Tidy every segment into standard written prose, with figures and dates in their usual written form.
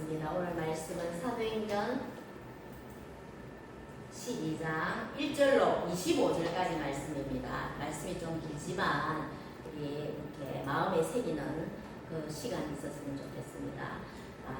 하겠습니다. 오늘 말씀은 사도행전 12장 1절로 25절까지 말씀입니다. 말씀이 좀 길지만 우리 이렇게 마음에 새기는 그 시간이 있었으면 좋겠습니다.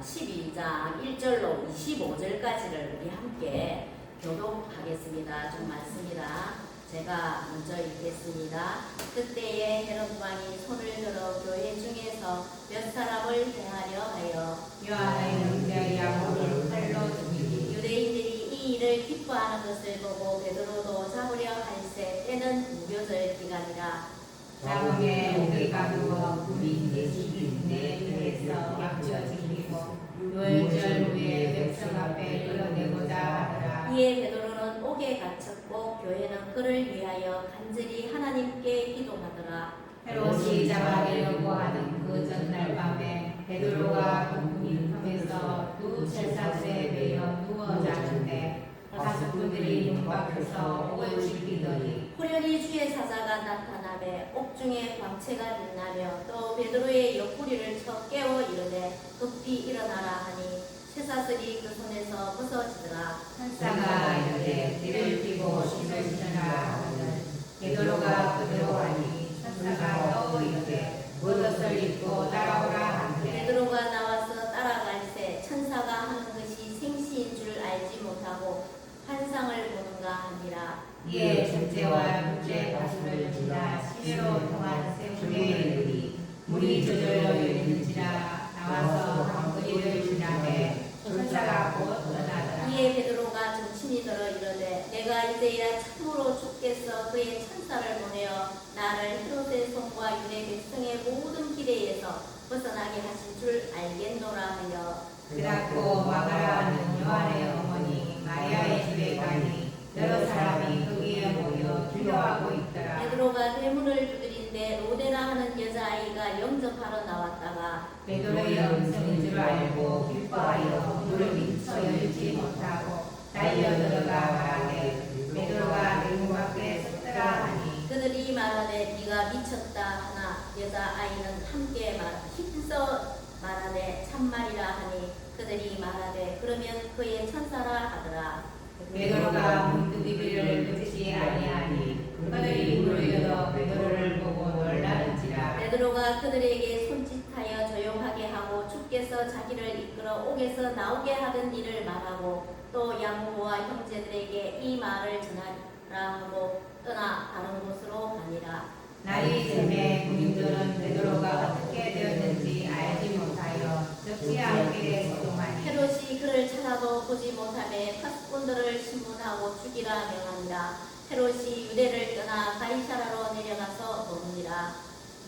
12장 1절로 25절까지를 우리 함께 교독하겠습니다. 좀 많습니다. 제가 먼저 읽겠습니다. 그때에 헤롯 왕이 손을 들어 교회 중에서 몇 사람을 대하려 하여 요한의 형제 야고보를 칼로 죽이니 유대인들이 이 일을 기뻐하는 것을 보고 베드로도 잡으려 할세 때는 무교절 기간이라. 자궁에 오기가 누워 우리 계시기 내에서 약쳐 지키고 유월절 후에 백성 앞에 끌어내고자 하더라. 이에 베드로는 옥에 갇혔고 교회는 그를 위하여 간절히 하나님께 기도하더라. 헤롯이 잡아내려고 하는 그 전날 밤에 베드로가 궁극인 틈에서 두 cher사들에 매여 누워 자는데 가축들이 문 밖에서 옥을 지키더니 호련히 주의 사자가 나타나매 옥중에 광채가 빛나며 또 베드로의 옆구리를 쳐 깨워 이르되 급히 일어나라 하니 쇠사슬이 그 손에서 벗어지더라. 천사가 이르되 뒤를 펴고 씻을 시라 하거든 베드로가 그대로 하니 천사가 또 이르되 겉옷을 입고 따라오라 하는데 베드로가 나와서 따라갈새 천사가 하는 것이 생시인 줄 알지 못하고 환상을 보는가 하니라. 이에 첫째와 둘째 가수를 지나 시내로 통한 세문에 이르니 물이 저절로 열리는지라 나와서 강거리를 지나매 천사가 곧 떠나더라. 이에 베드로가 정신이 들어 이르되 내가 이제야 참으로 죽겠어 그의 천사를 보내어 나를 헤롯의 손과 유대 백성의 모든 기대에서 벗어나게 하신 줄 알겠노라 하여 그렇고 마가라 하는 요한의 어머니 마리아의 집에 가니 여러 사람이 거기에 모여 기도하고 있더라. 베드로가 대문을 두드린데 로데나 하는 여자아이가 영접하러 나왔다가 베드로의 음성인 줄 알고 기뻐하여 문을 미쳐 열지 못하고 달려 들어가 말하되 베드로가 대문 밖에 섰더라 하니 그들이 말하되 네가 미쳤다 하나 여자아이는 함께 힘써 말하되 참말이라 하니 그들이 말하되 그러면 그의 천사라 하더라. 베드로가 문두기비를 끄지 아니하니 그들이 문을 열어 베드로를 보고 놀라는지라. 베드로가 그들에게 손짓하여 조용하게 하고 주께서 자기를 이끌어 옥에서 나오게 하던 일을 말하고 또 야고보와 형제들에게 이 말을 전하라 하고 떠나 다른 곳으로 가니라. 날이 새매 군인들은 베드로가 어떻게 되었는지 알지 못하여 적지 않게 소동하니 헤롯이 그를 찾아도 보지 못하며 파수꾼들을 신문하고 죽이라 명하니라. 헤롯이 유대를 떠나 가이사라로 내려가서 머무니라.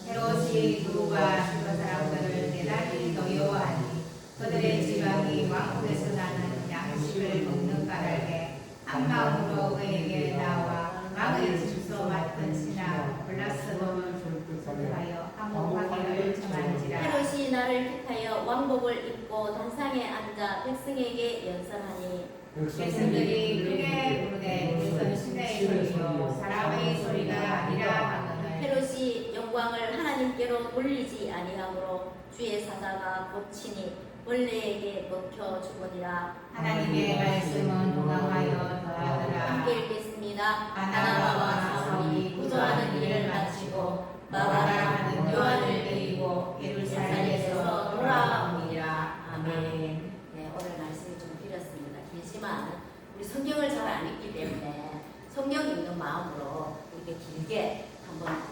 헤롯이 두루가 주변 사람들을 대단히 노여워하니 그들의 지방이 왕국에서 나는 양식을 먹는 까닭에 한 마음으로 그에게 나와 막의 집소 맡은 신하 블라스범을 하여 항목하기를 청한지라. 헤롯이 나를 택하여 왕복을 입고 단상에 앉아 백성에게 연설하니 백성들이 크게 부르되 이것은 신의 소리요 사람의 소리가 아니라 하거늘 헤롯이 영광을 하나님께로 돌리지 아니하므로 주의 사자가 고치니 벌레에게 먹혀 죽으니라. 하나님의 말씀은 동강하여 더하더라. 함께 읽겠습니다. 바나바와 사울이 구조하는 일을 마치고 마가라 하는 요한을 데리고 예루살렘에서 돌아옵니다. 아멘. 네, 오늘 말씀이 좀 길었습니다. 길지만 우리 성경을 잘 안 읽기 때문에 성경 읽는 마음으로 이렇게 길게 한번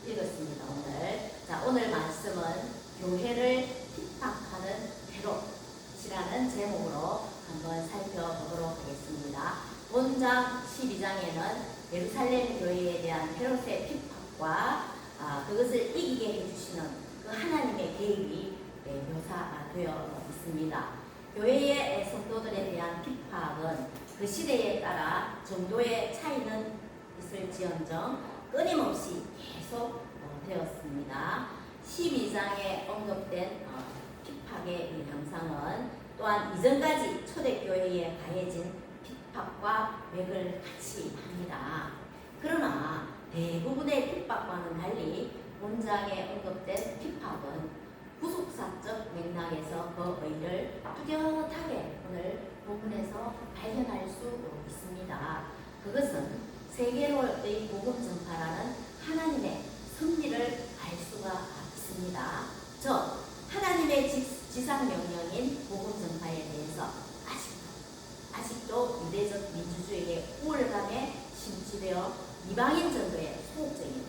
읽었습니다. 오늘 말씀은 교회를 핍박하는 헤롯이라는 제목으로 한번 살펴보도록 하겠습니다. 본장 12장에는 예루살렘 교회에 대한 헤롯의 핍박과 그것을 이기게 해주시는 그 하나님의 계획이 묘사가 되어 있습니다. 교회의 성도들에 대한 핍박은 그 시대에 따라 정도의 차이는 있을지언정 끊임없이 계속 되었습니다. 12장에 언급된 핍박의 이 형상은 또한 이전까지 초대교회에 가해진 핍박과 맥을 같이 합니다. 그러나 대부분의 핍박과는 달리 본장에 언급된 핍박은 구속사적 맥락에서 그 의의를 뚜렷하게 오늘 본문에서 발견할 수 있습니다. 그것은 세계로의 복음 전파라는 하나님의 섭리를 알 수가 있습니다. 저 하나님의 지상 명령인 복음 전파에 대해서 아직도 유대적 민주주의의 우월감에 심취되어 이방인 전도에 소극적인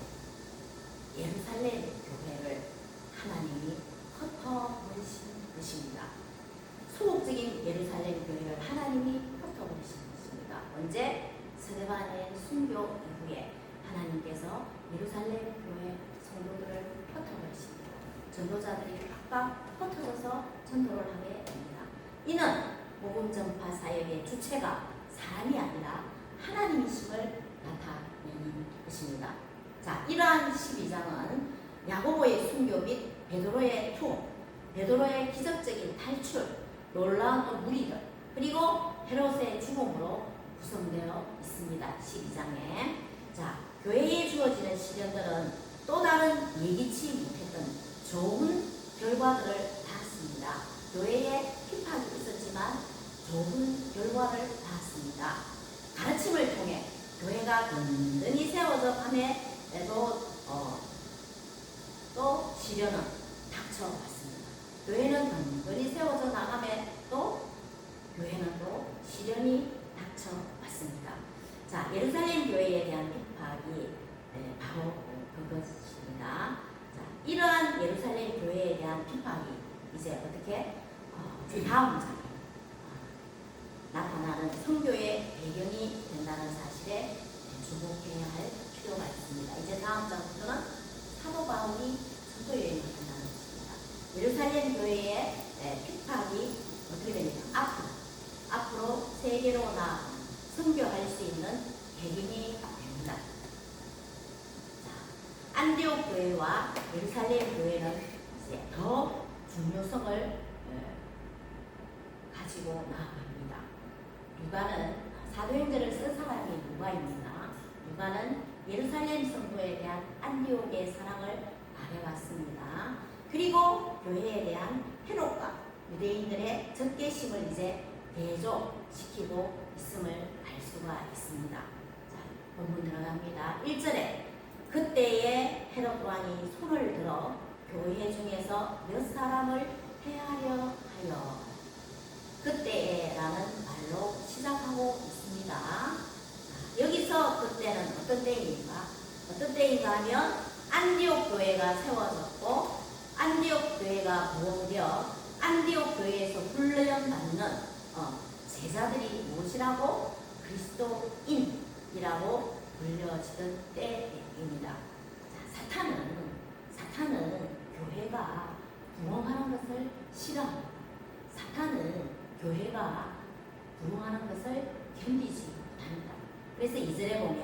예루살렘 교회를 하나님이 흩어버리신 것입니다. 소극적인 예루살렘 교회를 하나님이 흩어버리신 것입니다. 언제? 스데반의 순교 이후에 하나님께서 예루살렘 교회 성도들을 흩어버리십니다. 전도자들이 팍팍 흩어져서 전도를 하게 됩니다. 이는 복음 전파 사역의 주체가 사람이 아니라 하나님이심을 나타내는 것입니다. 자, 이러한 12장은 야고보의 순교 및 베드로의 투, 베드로의 기적적인 탈출, 놀라운 무리들, 그리고 헤롯의 죽음으로 구성되어 있습니다. 12장에. 자, 교회에 주어지는 시련들은 또 다른 예기치 못했던 좋은 결과들을 낳았습니다. 교회에 핍박이 있었지만 좋은 결과를 낳았습니다. 가르침을 통해 교회가 든든히 세워져 밤에도 또 시련은 닥쳐왔습니다. 교회는 든든히 세워져 나감에 또 교회는 또 시련이 닥쳐왔습니다. 자, 예루살렘 교회에 대한 핍박이 바로 그것입니다. 자, 이러한 예루살렘 교회에 대한 핍박이 이제 어떻게 다음 장에 나타나는 선교의 배경이 된다는 사실에 주목해야 할 필요가 있습니다. 이제 다음 장부터는 사도 바울이 선교 여행을 한다는 것입니다. 예루살렘 교회의 핍박이 어떻게 됩니까? 앞으로 세계로 선교할 수 있는 배경이 됩니다. 자, 안디옥 교회와 예루살렘 교회는 이제 더 중요성을 가지고 나아갑니다. 누가는 사도행전을 쓴 사람이 누가입니다. 누가는 예루살렘 성도에 대한 안디옥의 사랑을 말해왔습니다. 그리고 교회에 대한 헤롯과 유대인들의 적개심을 이제 대조시키고 있음을 알 수가 있습니다. 자, 본문 들어갑니다. 1절에 그때에 헤롯 왕이 손을 들어 교회 중에서 몇 사람을 해하려 하여 그때라는 말로 시작하고 있습니다. 여기서 그때는 어떤 때입니까? 어떤 때인가 하면 안디옥 교회가 세워졌고 안디옥 교회가 모험되어 안디옥 교회에서 훈련받는 제자들이 무엇이라고? 그리스도인이라고 불려지던 때입니다. 자, 사탄은 교회가 부흥하는 것을 싫어합니다. 사탄은 교회가 부흥하는 것을 견디지 못합니다. 그래서 2절에 보면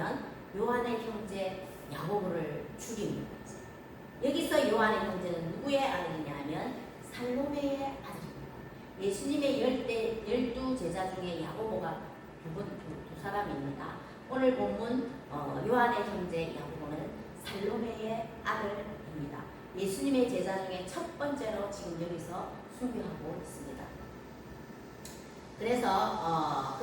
요한의 형제 야고보를 죽입니다. 여기서 요한의 형제는 누구의 아들이냐 하면 살로메의 아들입니다. 예수님의 12제자 중에 야고보가 두 사람입니다. 오늘 본문 요한의 형제 야고보는 살로메의 아들입니다. 예수님의 제자 중에 첫 번째로 지금 여기서 순교하고 있습니다. 그래서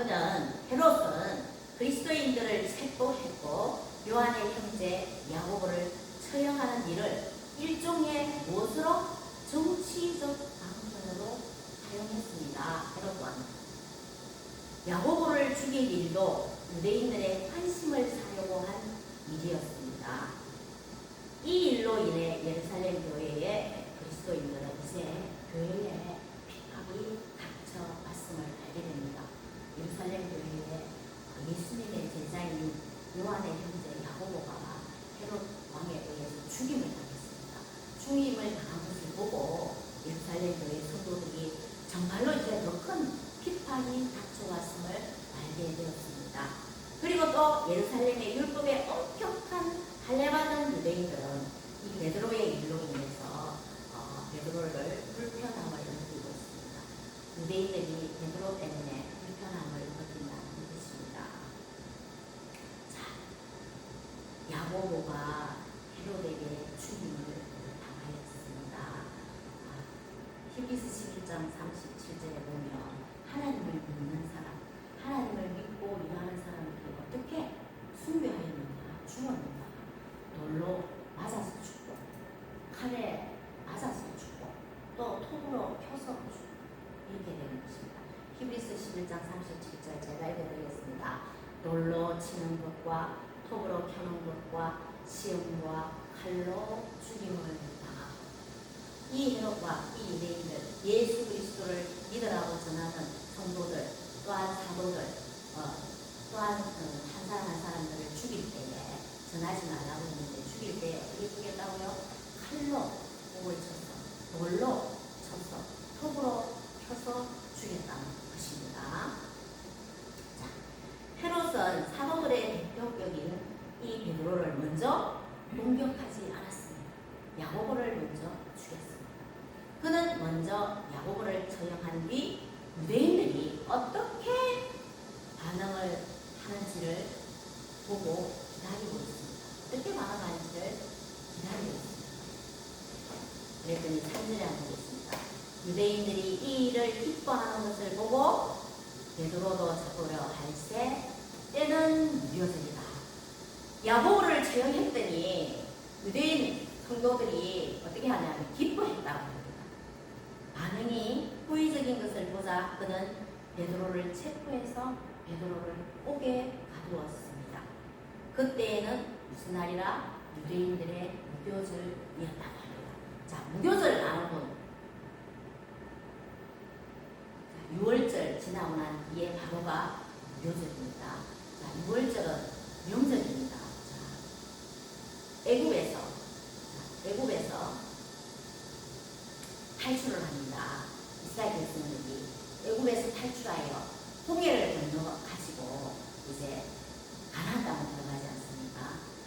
헤롯은 그리스도인들을 책도했고 요한의 형제 야고보를 처형하는 일을 일종의 무엇으로? 정치적 방편으로 사용했습니다. 헤롯 왕은 야고보를 죽일 일도 유대인들의 관심을 사려고 한 일이었습니다. 이 일로 인해 예루살렘 교회의 그리스도인들은 이제 교회에 핍박이 닥쳐왔음을 알게 됩니다. 예루살렘 교회에 예수님의 제자인 요한의 형제 야고보가 헤롯 왕에 의해서 죽임을 당했습니다. 죽임을 당한 것을 보고 예루살렘 교회 성도들이 정말로 이제 더 큰 핍박이 닥쳐왔음을 알게 되었습니다. 그리고 또 예루살렘의 율법에 엄격한 할례받은 유대인들은 이 베드로의 일로 인해서 베드로를 불편함을 느끼고 있습니다. 유대인들이 베드로 때문에 불편함을 느낀다는 것입니다. 자, 야고보가 헤롯에게 죽임을 당하였습니다. 히브리서 11장 11장 37절에 보면 하나님을 믿는 사람, 하나님을 믿고 일하는 사람들이 어떻게 숭배하였는가, 죽었는가, 돌로 맞아서 죽고, 칼에 맞아서 죽고, 또 톱으로 펴서 죽고, 이렇게 되는 것입니다. 히브리서 11장 37절 제가 읽어드리겠습니다. 돌로 치는 것과 톱으로 켜는 것과 시험과 칼로 죽임을 당하고, 이 헤롯과 이 유대인들, 예수 그리스도를 믿으라고 전하는 성도들, 또한 사도들, 또한 한 사람 한 사람들을 죽일 때에 전하지 말라고 했는데 죽일 때에 어떻게 죽였다고요? 칼로 목을 쳐서, 돌로 쳐서, 톱으로 펴서 죽였다는 것입니다. 자, 헤롯은 사도들의 대표격인 이 베드로를 먼저 공격하지 않았습니다. 야고보를 먼저 죽였습니다. 그는 먼저 야고보를 처형한 뒤 유대인들이 어떻게 반응을 하는지를 보고 기다리고 있습니다. 어떻게 반응하는지를 기다리고 있습니다. 그랬더니 3절에 한번 보겠습니다. 유대인들이 이 일을 기뻐하는 것을 보고 베드로도 잡으려 할세 때는 무료절이다. 야고보를 처형했더니 유대인 성도들이 어떻게 하냐면 기뻐했다고 합니다. 반응이 호의적인 것을 보자 그는 베드로를 체포해서 베드로를 옥에 가두었습니다. 그때에는 무슨 날이라? 유대인들의 무교절이었다고 합니다. 자, 무교절 아는 분. 6월절 지나고 난 뒤에 바로가 무교절입니다. 자, 6월절은 명절입니다. 자, 애굽에서 탈출을 합니다. 이스라엘 백성들이 애굽에서 탈출하여 홍해를 건너 가지고 이제 가나안 땅으로 들어가지 않습니까?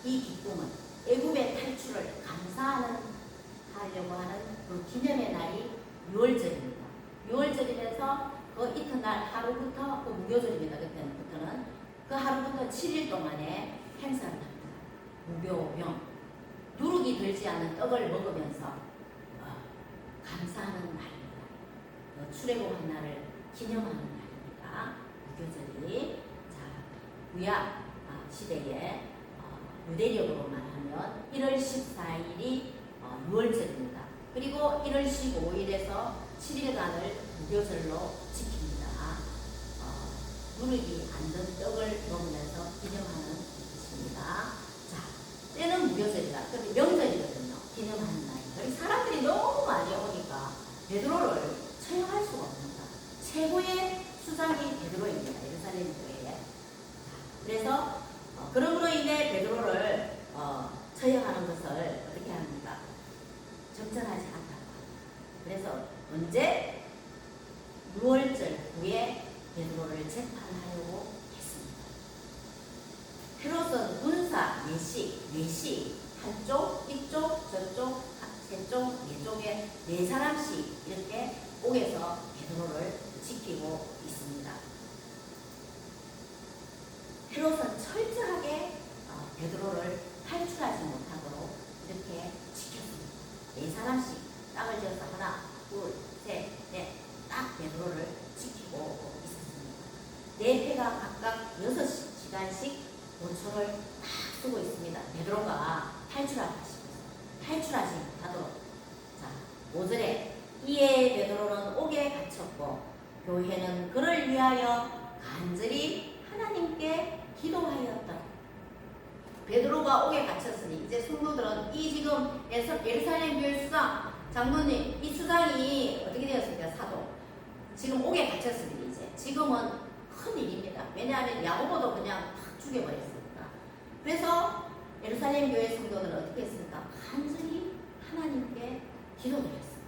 이 기쁨은 애굽의 탈출을 감사하려고 하는 그 기념의 날이 6월절입니다. 6월절이면서 그 이튿날 하루부터 그 무교절입니다. 그때부터는 그 하루부터 7일 동안에 행사를 합니다. 무교명 누룩이 들지 않는 떡을 먹으면서 감사하는 날입니다. 출애굽한 날을 기념하는 날입니다. 무교절이. 자, 구약 시대에 유대력으로만 하면 1월 14일이 6월절입니다. 그리고 1월 15일에서 7일간을 무교절로 지킵니다. 누룩이 안 든 떡을 먹으면서 기념하는 것입니다. 자, 때는 무교절이다. 근데 명절이거든요. 기념하는 날이죠. 사람들이 너무 많이 오니까 베드로를 처형할 수가 없는다. 최고의 수장이 베드로입니다. 예루살렘 교회에. 그래서 그럼으로 인해 베드로를 처형하는 것을 어떻게 합니까? 적절하지 않다고 합니다. 그래서 언제? 6월절 후에 베드로를 재판하려고 했습니다. 헤롯은 군사 넷이 한쪽, 이쪽, 저쪽, 세쪽, 네쪽에 4사람씩 이렇게 옥에서 베드로를 지키고 있습니다. 헤롯은 철저하게 베드로를 탈출하지 못하도록 이렇게 지켰습니다. 4사람씩 땅을 지어서 하나, 둘, 셋, 넷, 딱 베드로를 지키고 있었습니다. 4패가 각각 6시간씩 보초를 딱 쓰고 있습니다. 베드로가 탈출하지 못하도록. 자, 5절에 이에 베드로는 옥에 갇혔고 교회는 그를 위하여 간절히 하나님께 기도하였다. 베드로가 옥에 갇혔으니 이제 성도들은 이 지금 예루살렘 교회 수장 장로님 이 수장이 어떻게 되었습니까? 사도 지금 옥에 갇혔으니 이제 지금은 큰 일입니다. 왜냐하면 야고보도 그냥 탁 죽여버렸으니까. 그래서 예루살렘 교회 성도들은 어떻게 했습니까? 간절히 하나님께 기도드렸습니다.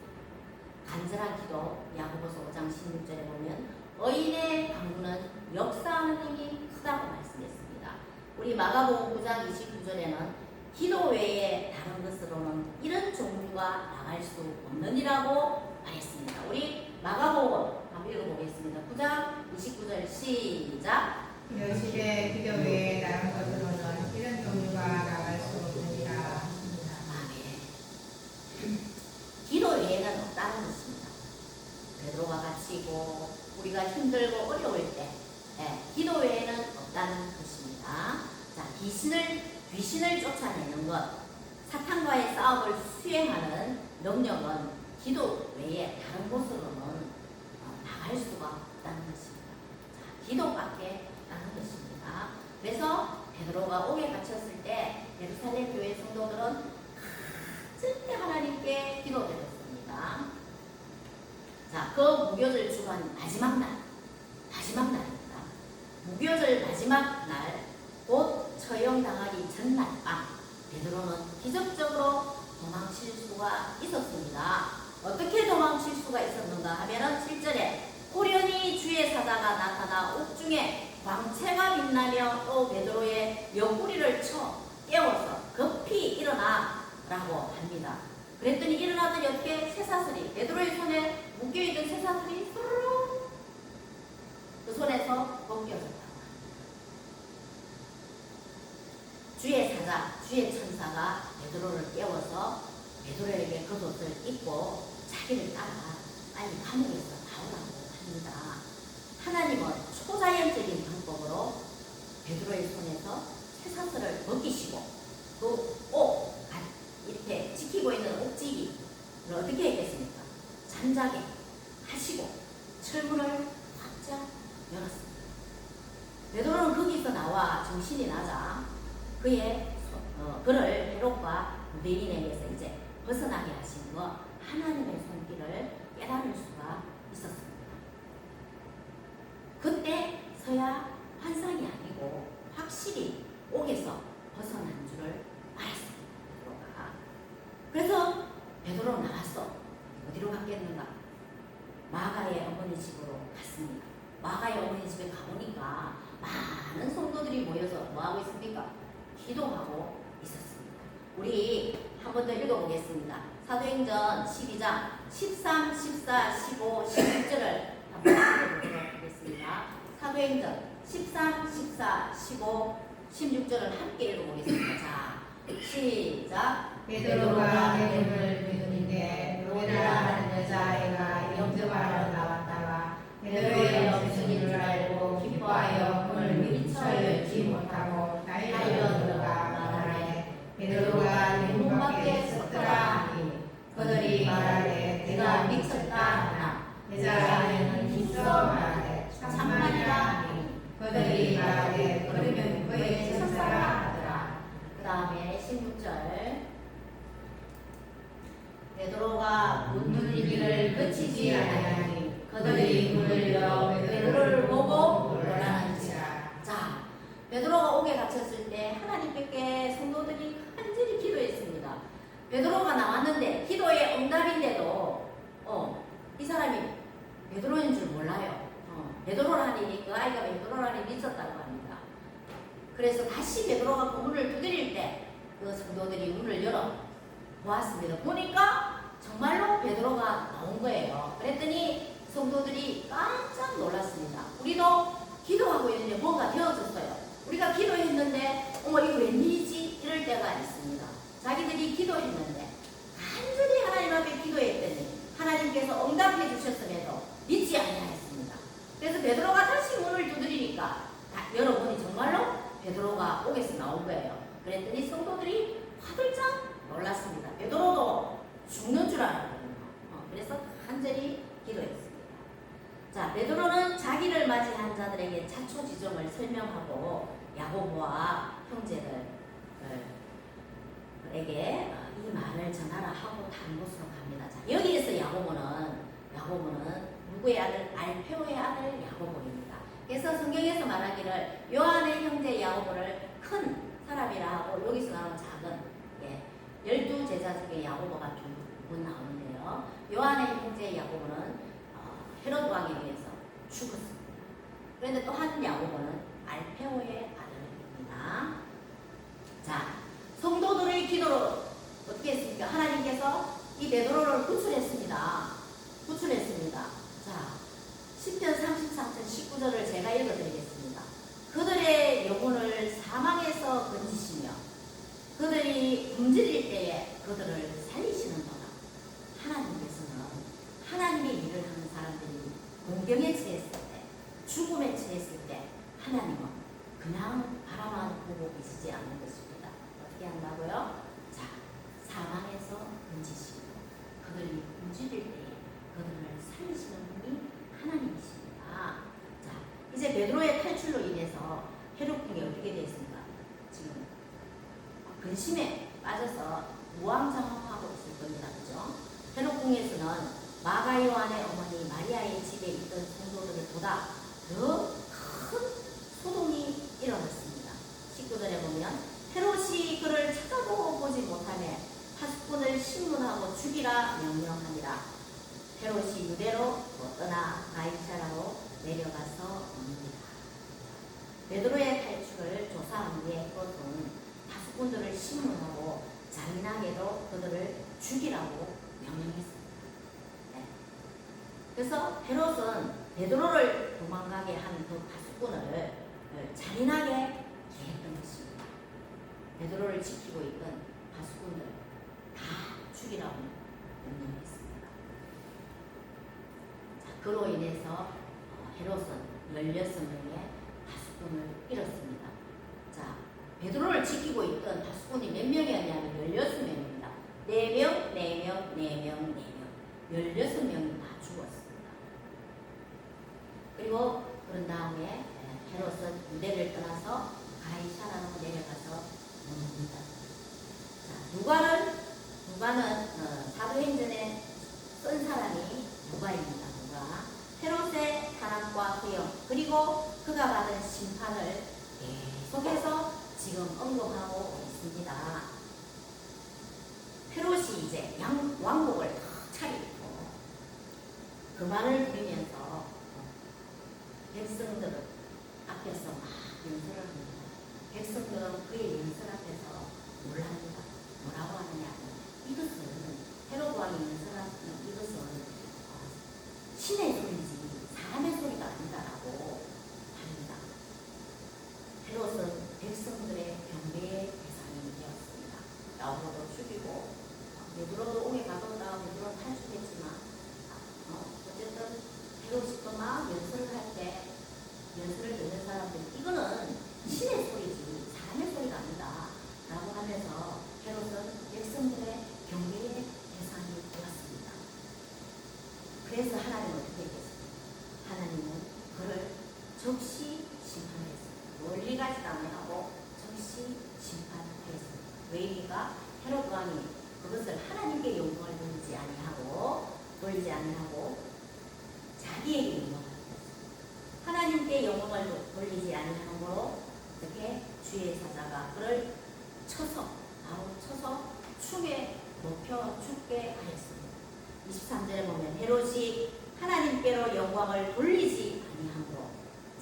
간절한 기도 야고보서 5장 16절에 보면 의인의 강구는 역사하는 힘이 크다고 말씀했습니다. 우리 마가복음 9장 29절에는 기도 외에 다른 것으로는 이런 종류가 나갈 수 없느니라고 말했습니다. 우리 마가복음 한번 읽어보겠습니다. 9장 29절 시작. 여시되 기도 외에 다른 것으로는 이런 종류가 나갈 수 없느니라. 아멘. 기도 외에는 없다는 것입니다. 베드로가 갇히고 우리가 힘들고 어려울 때 기도 외에는 없다는 것입니다. 자, 귀신을 쫓아내는 것, 사탄과의 싸움을 수행하는 능력은 기도 외에 다른 곳으로는 나갈 수가 없다는 것입니다. 자, 기도밖에 없다는 것입니다. 그래서 베드로가 옥에 갇혔을 때 예루살렘 교회 성도들은 간절히 하나님께 기도드렸습니다. 자, 그 무교절 주간 마지막 날입니다. 무교절 마지막 날, 곧 처형당하기 전날 밤, 베드로는 기적적으로 도망칠 수가 있었습니다. 어떻게 도망칠 수가 있었는가 하면은 7절에 호련히 주의 사자가 나타나 옥중에 광채가 빛나며 또 베드로의 옆구리를 쳐 깨워서 급히 일어나 라고 합니다. 그랬더니 일어나더니 어떻게 쇠사슬이 베드로의 손에 묶여있던 쇠사슬이 스르륵 그 손에서 벗겨졌다. 주의 사자, 주의 천사가 베드로를 깨워서 베드로에게 겉옷을 입고 자기를 따라 빨리 감옥에서 나오라고 합니다. 하나님은 초자연적인 방법으로 베드로의 손에서 쇠사슬을 벗기시고 또 이렇게 지키고 있는 옥지기를 어떻게 했겠습니까? 잠자게 하시고 철문을 활짝 열었습니다. 베드로는 거기서 나와 정신이 나자 그를 헤롯과 유대인에게서 이제 벗어나게 하신 것, 하나님의 손길을 깨달을 수가 있었습니다. 그때서야 환상이 아니고 확실히 옥에서 벗어난 줄을 알았습니다. 베드로가. 그래서 베드로 나왔어. 어디로 갔겠는가? 마가의 어머니 집으로 갔습니다. 마가의 어머니 집에 가보니까 많은 성도들이 모여서 뭐하고 있습니까? 기도하고 있었습니다. 우리 한 번 더 읽어보겠습니다. 사도행전 12장 13, 14, 15, 16절을 한번 읽어보도록 하겠습니다. 사도행전 13, 14, 15, 16절을 함께 읽어보겠습니다. 자, 시작. 베드로가 예수를 믿으는데 로데라는 여자아이가 영접하러 나왔다가 베드로의 없으신 줄 알고 기뻐하여 그를 미처 열지 못하고 달려 들어가 말하되 베드로가 내 문 밖에 섰더라 하니 그들이 말하되 내가 미쳤다 하나 여자아이는 힘써 말하되 참말이라 하니 그들이 말하되 그러면 그의 천사라 하더라. 그 다음에 16절. 베드로가 문 열기를 그치지 아니하니 그들이 문을 열어 베드로를 보고 놀라는지라. 자, 베드로가 옥에 갇혔을 때 하나님께 성도들이 간절히 기도했습니다. 베드로가 나왔는데 기도의 응답인데도 이 사람이 베드로인 줄 몰라요. 베드로라니 그 아이가 베드로라니 믿었다고 합니다. 그래서 다시 베드로가 그 문을 두드릴 때 그 성도들이 문을 열어 보았습니다. 보니까 정말로 베드로가 나온 거예요. 그랬더니 성도들이 깜짝 놀랐습니다. 우리도 기도하고 있는데 뭔가 되어졌어요. 우리가 기도했는데 이거 웬일이지? 이럴 때가 있습니다. 자기들이 기도했는데 간절히 하나님 앞에 기도했더니 하나님께서 응답해 주셨음에도 믿지 아니하였습니다. 그래서 베드로가 다시 문을 두드리니까 열어보니 정말로 베드로가 옥에서 나온 거예요. 그랬더니 성도들이 화들짝 놀랐습니다. 베드로도 죽는 줄 알았거든요. 그래서 간절히 기도했습니다. 자, 베드로는 자기를 맞이한 자들에게 자초지종을 설명하고 야고보와 형제들에게 이 말을 전하라 하고 다른 곳으로 갑니다. 자, 여기에서 야고보는 누구의 아들? 알페오의 아들 야고보입니다. 그래서 성경에서 말하기를 요한의 형제 야고보를 큰 사람이라 하고 여기서 나오는 작은 12제자 중에 야고보가 좀 나오는데요. 요한의 형제 야고보는 헤롯 왕에 의해서 죽었습니다. 그런데 또 한 야고보는 알페오의 아들입니다. 자, 성도들의 기도로 어떻게 했습니까? 하나님께서 이 베드로를 구출했습니다. 자, 10편 33편 19절을 제가 읽어드리겠습니다. 그들의 영혼을 사망에서 건지시며 그들이 굶주릴 때에 그들을 살리시는도다. 하나님께서는 하나님의 일을 하는 사람들이 질병에 처했을 때, 죽음에 처했을 때 하나님은 그냥 바라만 보고 계시지 않는 것입니다. 어떻게 한다고요? 자, 사망에서 건지시고 그들이 굶주릴 때에 그들을 살리시는 분이 하나님이십니다. 자, 이제 베드로의 탈출로 인해서 헤롯궁이 어떻게 됐습니까? 지금 근심에 빠져서 우왕좌왕하고 있을 겁니다. 그죠? 헤롯궁에서는 마가 요한의 어머니 마리아의 집에 있던 성도들보다 더 큰 소동이 일어났습니다. 19절에 보면 헤롯이 그를 찾아보지 못하며 파수꾼을 신문하고 죽이라 명령하니라. 헤롯이 유대로 떠나 가이사라로 내려가서 옵니다. 베드로의 탈출을 조사한 뒤에 헤롯은 파수꾼들을 신문하고 잔인하게도 그들을 죽이라고 명령했습니다. 네. 그래서 헤롯은 베드로를 도망가게 한 그 파수꾼을 잔인하게 계했던 것입니다. 베드로를 지키고 있던 파수꾼들 다 죽이라고 명령했습니다. 자, 그로 인해서 헤롯은 16명의 파수꾼을 잃었습니다. 자, 베드로를 지키고 있던 파수꾼이 몇 명이었냐면 16명입니다. 4명, 4명, 4명, 4명. 16명이 다 죽었습니다. 그리고 그런 다음에 헤롯은 유대를 떠나서 가이사라로 내려가서 옵니다. 자, 누가는 사도행전에 쓴 사람이 누가입니다. 누가 헤롯의 탄압과 후형 그리고 그가 받은 심판을 계속해서 지금 언급하고 있습니다. 헤롯이 이제 왕복을 탁 차리고 그만을 부리면서 백성들을 앞에서 막 연설을 합니다. 백성들은 그의 연설 앞에서 놀랍니다. 뭐라고 하느냐? 이것은 헤롯 왕이 연설하는 이것은 신의 소리지 사람의 소리가 아니다라고 합니다. 헤롯은 백성들의 경배의 대상이 되었습니다. 야고보도 죽이고 베드로도 옥에 가뒀다가 베드로 탈출했지만 어쨌든 헤롯이 또 막 연설을 할 때 연설을 듣는 사람들이 이거는 신의 소리지 사람의 소리가 아니다 라고 하면서 헤롯은 백성들의 경배의 대상이 되었습니다. 그래서 하나님은 어떻게 했습니까? 하나님은 그를 적시 심판했습니다. 멀리 가지도 아니하고 적시 심판하였습니다. 왜니까 헤롯 왕이 그것을 하나님께 영광을 돌리지 아니하고 자기에게 영광을 돌렸습니다. 하나님께 영광을 돌리지 아니하므로 어떻게 주의 사자가 그를 바로 쳐서 축에 높여 죽게 하였습니다. 23절에 보면 헤롯이 하나님께로 영광을 돌리지 아니하므로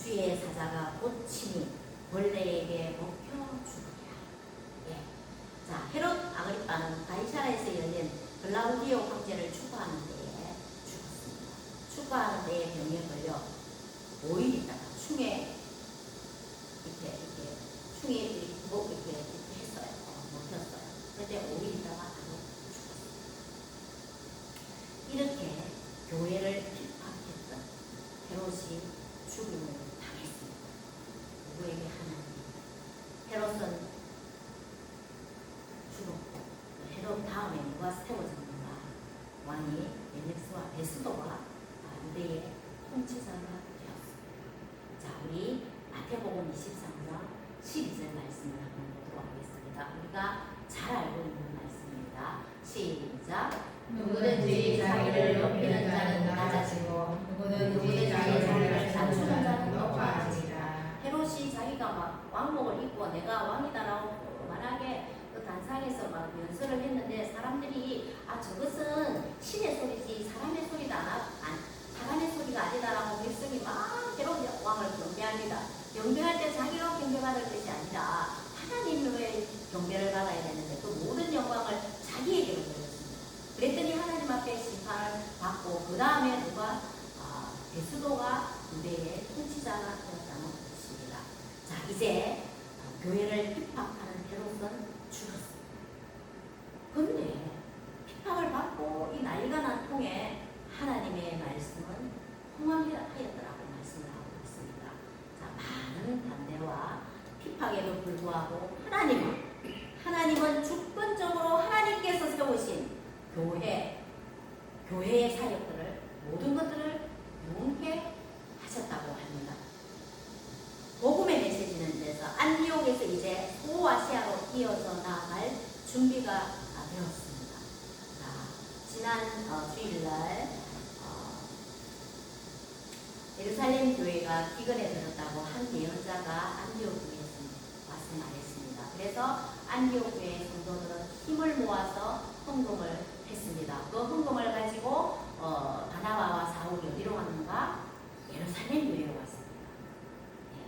주의 사자가 곧 친히 벌레에게 먹혀 죽으리라. 예. 자, 헤롯 아그리빠는 가이사라에서 열린 글라우디오 황제를 추구하는 데에 죽었습니다. 추구하는 데에 병에 걸려 5일 있다가 충에 이렇게 했어요. 먹혔어요. 그런데 5일 있다가 바로 죽었습니다. 이렇게 교회를 핍박했던 헤롯이 죽음을 당했습니다. 누구에게? 하나님. 헤롯은 죽었고 헤롯 다음에 누가 세워졌는가? 왕이 멜렉스와 베스도가 유대의 통치자가 되었습니다. 자, 우리 마태복음 23장 12절 말씀을 한번 보도록 하겠습니다. 우리가 잘 알고 있는 말씀입니다. 시작. 누구든지 자기를 높이는 자는 낮아지고 누구든지 자기를 낮추는 자는 높아지리라. 헤롯이 자기가 막 왕복을 입고 내가 왕이다라고 그만하게 그 단상에서 막 연설을 했는데 사람들이 저것은 신의 소리지 사람의 소리가 아니다라고 백성이 막 헤롯 왕을 경배합니다. 경배할 때 자기가 경배받을 것이 아니라 하나님의 경배를 받아야 되는데 그 모든 영광을 자기에게로 돌렸습니다. 그랬더니 하나님 앞에 심판을 받고 그 다음에 누가 베스도가 유대의 통치자가 되었다는 것입니다. 자, 이제 교회를 핍박하는 헤롯은 죽었습니다. 그런데 핍박을 받고 이 난리가 난 통에 하나님의 말씀은 흥하였습니다. 예루살렘 교회가 기근에 들었다고 한 예언자가 안디옥 교회에서 와서 말했습니다. 그래서 안디옥 교회 성도들은 힘을 모아서 헌금을 했습니다. 그 헌금을 가지고 바나바와 사울이 어디로 갔는가? 예루살렘 교회로 왔습니다. 네.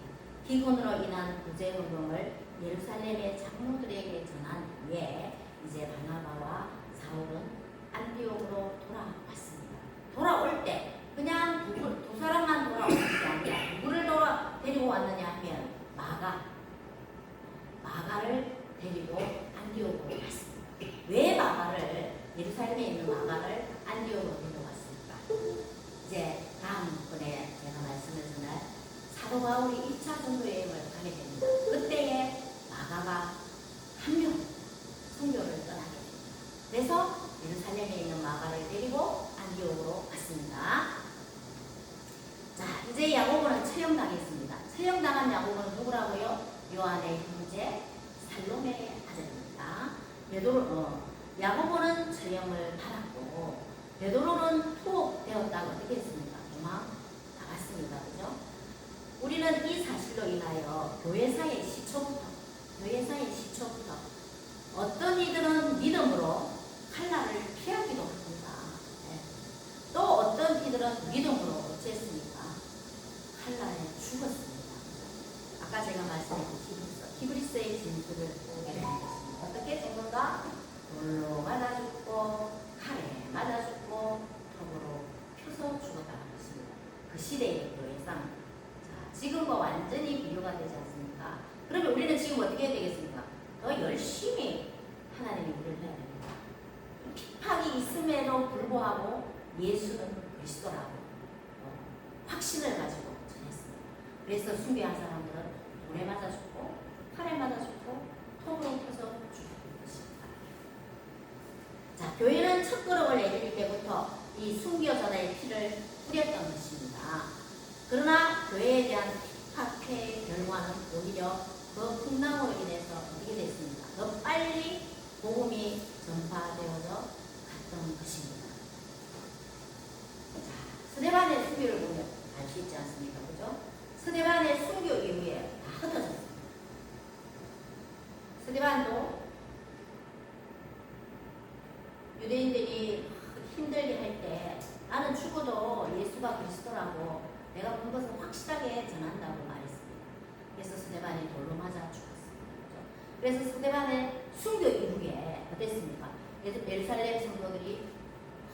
기근으로 인한 구제 헌금을 예루살렘의 장로들에게 전한 후에 이제 바나바와 사울은 안디옥으로 돌아왔습니다. 돌아올 때 그냥 두 사람만 돌아온 것이 아니라 누구를 데리고 왔느냐 하면 마가를 데리고 안디옥으로 왔습니다. 왜 마가를 예루살렘에 있는 마가를 안디옥으로 데려왔을까? 이제 다음번에 제가 말씀을 전할 사도 바울이 1차 전도 여행을 가게 됩니다. 그때에 마가가 한 명 선교를 떠나게 됩니다. 그래서 예루살렘에 있는 마가를 데리고 안디옥으로 갔습니다. 자, 이제 야고보는 처형당했습니다. 처형당한 야고보는 누구라고요? 요한의 형제 살로메의 아들입니다. 야고보는 처형을 받았고 베드로는 투옥되었다고 어떻게 했습니까? 도망 나갔습니다. 그죠? 우리는 이 사실로 인하여 교회사의 시초부터 어떤 이들은 믿음으로 칼날을 피하기도 합니다. 네. 또 어떤 이들은 믿음으로 어찌했습니까? 칼날에 죽었습니다. 아까 제가 말씀드린 히브리스의 진술을 보게 되는 것입니다. 어떻게 죽는가? 돌로 맞아 죽고 칼에 맞아 죽고 턱으로 펴서 죽었다는 것입니다. 그 시대의 교회상. 자, 지금과 완전히 비교가 되지 않습니까? 그러면 우리는 지금 어떻게 해야 되겠습니까? 더 열심히 하나님의 일을 해야 됩니다. 핍박이 있음에도 불구하고 예수는 그리스도라고 확신을 가지고 전했습니다. 그래서 순교한 사람들은 돌에 맞아 죽고 칼에 맞아 죽고 턱으로 펴서 죽는 것입니다. 자, 교회는 첫 걸음을 내릴 때부터 이 순교자의 피를 뿌렸던 것입니다. 그러나 교회에 대한 핍박의 결과는 오히려 그 풍랑으로 인해서 어떻게 됐습니까? 더 빨리 복음이 전파되어져 갔던 것입니다. 자, 스데반의 순교를 보면 알 수 있지 않습니까? 그죠? 스데반의 순교 이후에 다 흩어졌습니다. 스데반도 유대인들이 힘들게 할 때 나는 죽어도 예수가 그리스도라고 내가 본 것을 확실하게 전한다고 말했습니다. 그래서 스데반이 돌로 맞아 죽었습니다. 그죠? 그래서 스데반의 순교 이후에 어땠습니까? 예루살렘 성도들이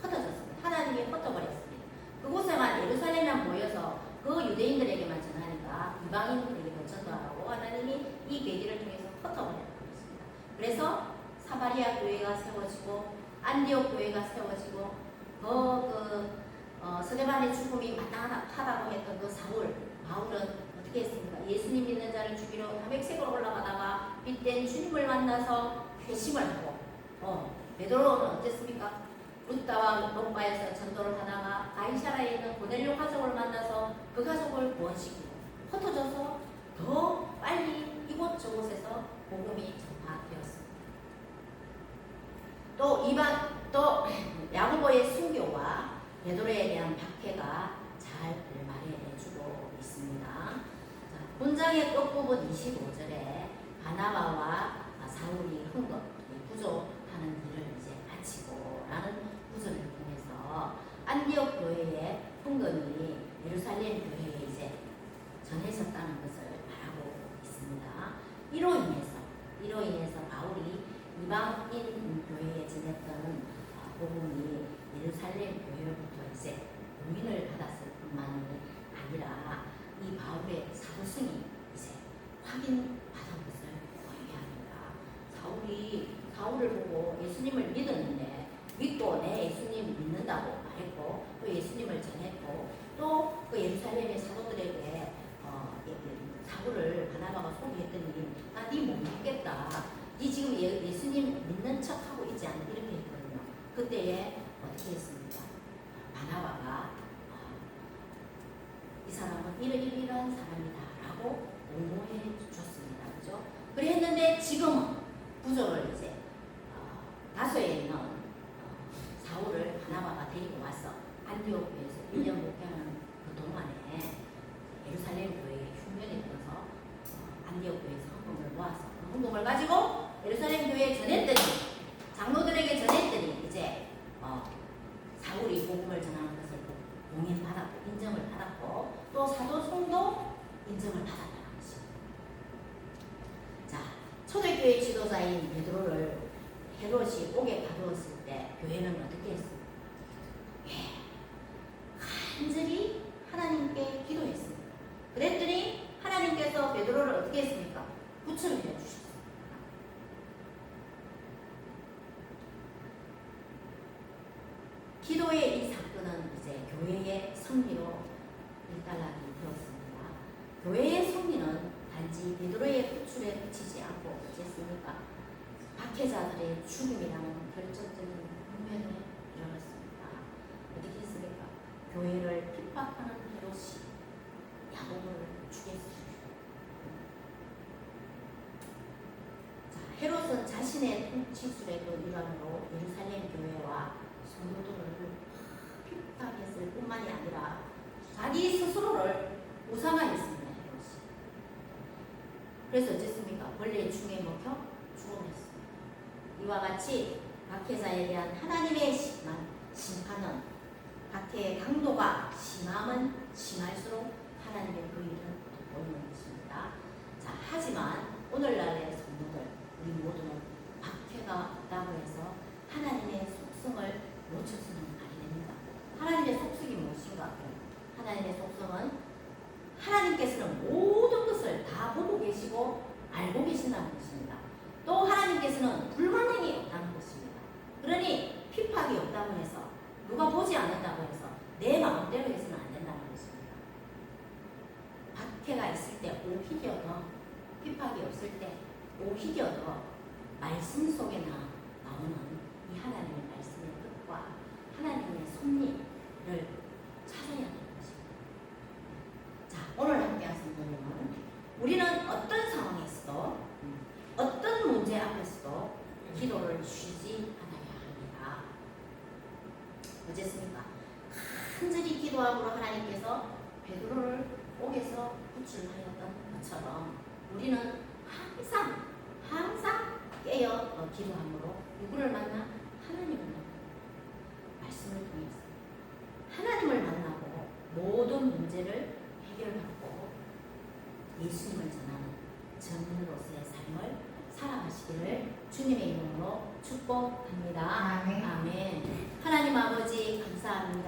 흩어졌습니다. 하나님이 흩어버렸습니다. 그곳에만 예루살렘에만 모여서 그 유대인들에게만 전하니까 이방인들에게도 전도하고 하나님이 이 계기를 통해서 흩어버렸던 것입니다. 그래서 사마리아 교회가 세워지고 안디옥 교회가 세워지고 스데반의 죽음이 마땅하다고 했던 그 바울은 어떻게 했습니까? 예수님 믿는 자를 죽이러 다메섹으로 올라가다가 빛된 주님을 만나서 회심을 하고 베드로는 어땠습니까? 루다와 롯바에서 전도를 하다가 아이샤라에 있는 고넬료 가족을 만나서 그 가족을 구원시키고 흩어져서 더 빨리 이곳저곳에서 복음이 전파되었습니다. 또 야고보의 순교와 베드로에 대한 박해가 잘 말해주고 있습니다. 자, 본장의 끝부분 25절에 바나바와 사울이 구조하는 일을 이제 마치고 라는 구절을 통해서 안디옥 교회의 헌금이 예루살렘 교회에 이제 전해졌다는 것을 말하고 있습니다. 이로 인해서 바울이 이방인 교회에 전했던 복음이 예루살렘 교회로부터 이제 공인을 받았을 뿐만이 아니라 이 바울의 사도성이 이제 확인받은 것을 보여야 합니다. 사울을 보고 예수님을 믿었는데 믿고 내 예수님 믿는다고 말했고 또 예수님을 전했고 또 그 예루살렘의 사도들에게 사울을 바나바가 소개했더니 네 못 믿겠다. 네 지금 예수님 믿는 척하고 있지 않나 이렇게 했거든요. 그때에 어떻게 했습니까? 바나바가 이 사람은 이러한 사람이다 라고 옹호해 줬습니다. 그죠? 그래 했는데 지금은 구조를 이제 다소에 있는 사울을 바나바가 데리고 와서 안디옥에서 1년 목회하는 그 동안에 목사인 베드로를 헤롯이 옥에 가두었을 때 교회는 어떻게 했습니까? 간절히 하나님께 기도했습니다. 그랬더니 하나님께서 베드로를 어떻게 했습니까? 구출을 해주셨습니다. 기도의 이 사건은 이제 교회의 승리로 일단락이 되었습니다. 교회의 승리는 단지 베드로의 구출에 그치지 않고 어쨌습니까? 박해자들의 죽음이라는 결정적인 국면에 이르렀습니다. 어떻게 했습니까? 교회를 핍박하는 헤롯이 야고보를 죽였습니다. 자, 헤롯은 자신의 통치술의 그 일환으로 예루살렘 교회와 성도들을 핍박했을 뿐만이 아니라 자기 스스로를 우상화했습니다. 헤롯이. 그래서 어쨌습니까? 벌레의 중에 먹혀 죽어냈습니다. 이와 같이 박해자에 대한 하나님의 심판은 박해의 강도가 심하면 심할수록 하나님의 그 일은 돋보이는 것입니다. 자, 하지만 오늘날의 성도들 우리 모두는 박해가 없다고 해서 하나님의 속성을 놓쳐서는 안 됩니다. 하나님의 속성이 무엇인가? 하나님의 속성은 하나님께서는 모든 것을 다 보고 계시고 알고 계신다는 것입니다. 또 하나님께서는 불가능이 없다는 것입니다. 그러니 핍박이 없다고 해서 누가 보지 않는다고 해서 내 마음대로 해서는 안 된다는 것입니다. 박해가 있을 때 오히려 더 핍박이 없을 때 오히려 더 말씀 속에 나오는 이 하나님의 말씀의 뜻과 하나님의 섭리를 찾아야 되는 것입니다. 자, 오늘 함께 하신 분은 우리는 어떤 상황에서도 어떤 문제 앞에서도 기도를 쉬지 않아야 합니다. 어쨌습니까? 간절히 기도함으로 하나님께서 베드로를 옥에서 구출하였던 것처럼 우리는 항상 깨어 기도함으로 누구를 만나? 하나님을 만나. 말씀을 통해서 하나님을 만나고 모든 문제를 해결하고 예수님을 전하는 전문으로서의 삶을 살아가시기를 주님의 이름으로 축복합니다. 아멘. 아멘. 하나님 아버지 감사합니다.